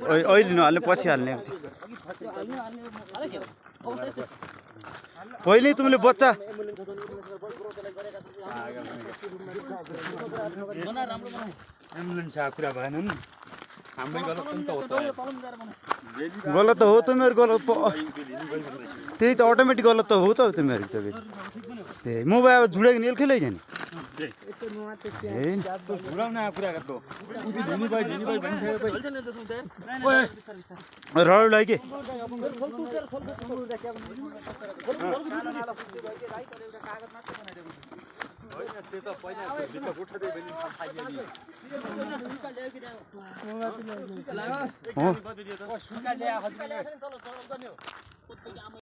अहिले नहाल्ने पछि हाल्ने पहिले तिमीले बच्चा एम्बुलेन्स कुरा भएन नि हाम्रै गलत पनि त हो त गलत त हो तिमीहरू गलत त्यही त अटोमेटिक गलत त हो त तिमीहरू त त्यही मोबाइल अब जुडेको नि खेलै जाने कुरा गर्दो धुनी भाइ रडलाई के हो